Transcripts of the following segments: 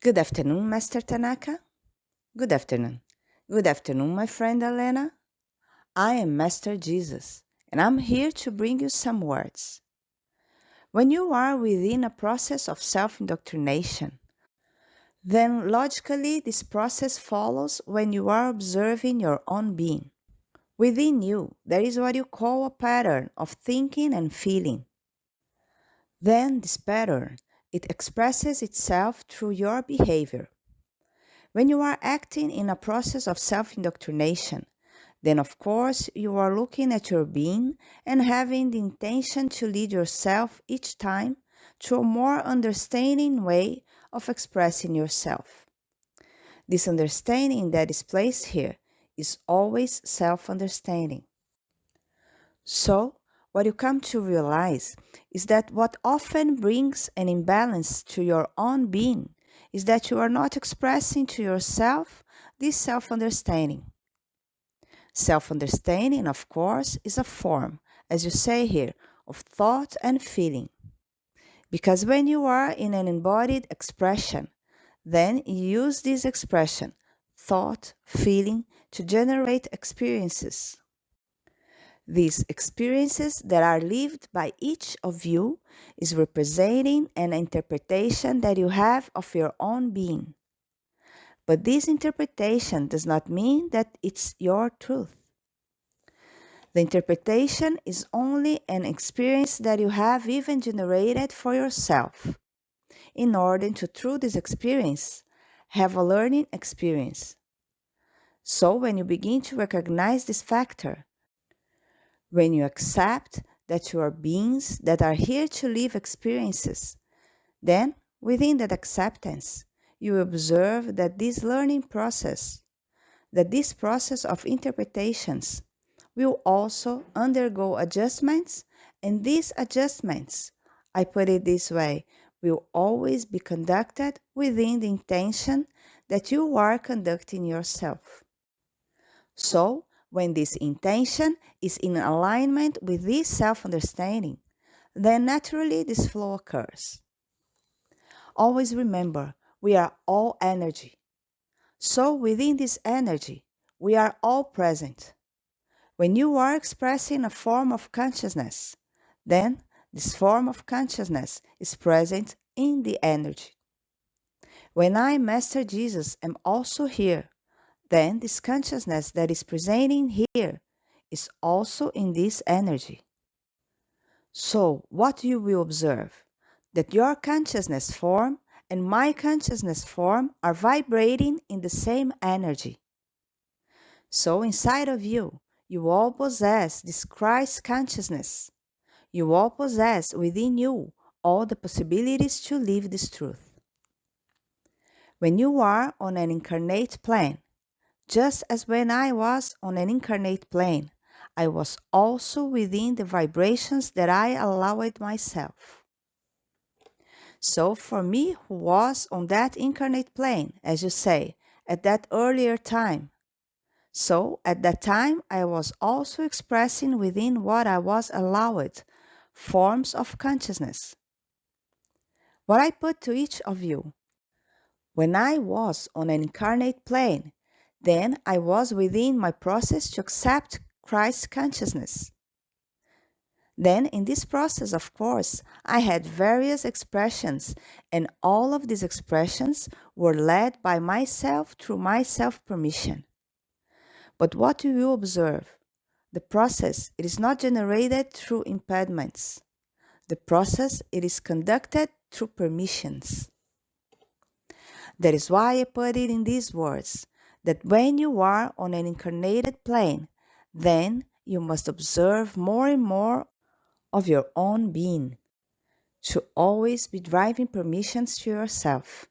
Good afternoon, Master Tanaka. Good afternoon. Good afternoon, my friend Elena. I am Master Jesus, and I'm here to bring you some words. When you are within a process of self indoctrination, then logically this process follows when you are observing your own being. Within you, there is what you call a pattern of thinking and feeling. Then this pattern, it expresses itself through your behavior. When you are acting in a process of self indoctrination, then of course you are looking at your being and having the intention to lead yourself each time to a more understanding way of expressing yourself. This understanding that is placed here is always self understanding. So, what you come to realize is that what often brings an imbalance to your own being is that you are not expressing to yourself this self understanding. Self understanding, of course, is a form, as you say here, of thought and feeling. Because when you are in an embodied expression, then you use this expression, thought, feeling, to generate experiences. These experiences that are lived by each of you is representing an interpretation that you have of your own being. But this interpretation does not mean that it's your truth. The interpretation is only an experience that you have even generated for yourself in order to, through this experience, have a learning experience. So when you begin to recognize this factor, when you accept that you are beings that are here to live experiences, then within that acceptance, you observe that this learning process, that this process of interpretations will also undergo adjustments, and these adjustments, I put it this way, will always be conducted within the intention that you are conducting yourself. So, when this intention is in alignment with this self understanding, then naturally this flow occurs. Always remember, we are all energy. So, within this energy, we are all present. When you are expressing a form of consciousness, then this form of consciousness is present in the energy. When I, Master Jesus, am also here, then this consciousness that is presenting here is also in this energy. So, what you will observe? That your consciousness form and my consciousness form are vibrating in the same energy. So, inside of you, you all possess this Christ consciousness. You all possess within you all the possibilities to live this truth. When you are on an incarnate plane, just as when I was on an incarnate plane, I was also within the vibrations that I allowed myself. So for me who was on that incarnate plane, as you say, at that earlier time, so at that time I was also expressing within what I was allowed forms of consciousness. What I put to each of you, when I was on an incarnate plane, then I was within my process to accept Christ's consciousness. Then, in this process, of course, I had various expressions, and all of these expressions were led by myself through my self permission. But what do you observe? The process, it is not generated through impediments. The process, it is conducted through permissions. That is why I put it in these words, that when you are on an incarnated plane, then you must observe more and more of your own being, to always be driving permissions to yourself.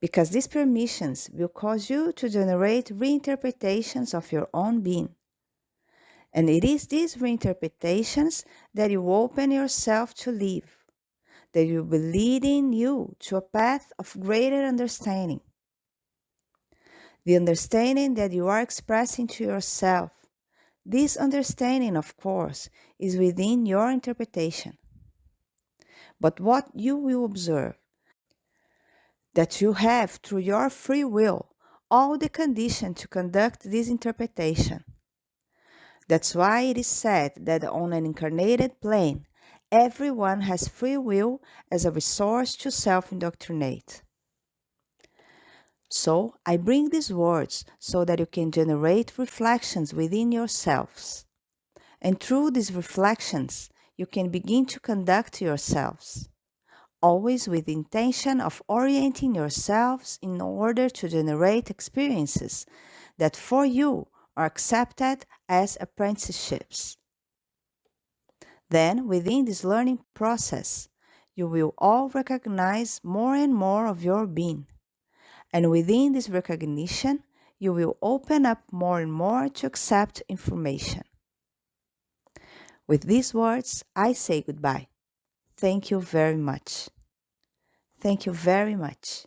Because these permissions will cause you to generate reinterpretations of your own being. And it is these reinterpretations that you open yourself to live, that will be leading you to a path of greater understanding. The understanding that you are expressing to yourself, this understanding, of course, is within your interpretation. But what you will observe, that you have through your free will all the conditions to conduct this interpretation. That's why it is said that on an incarnated plane, everyone has free will as a resource to self-indoctrinate. So, I bring these words so that you can generate reflections within yourselves. And through these reflections, you can begin to conduct yourselves, always with the intention of orienting yourselves in order to generate experiences that for you are accepted as apprenticeships. Then, within this learning process, you will all recognize more and more of your being. And within this recognition, you will open up more and more to accept information. With these words, I say goodbye. Thank you very much. Thank you very much.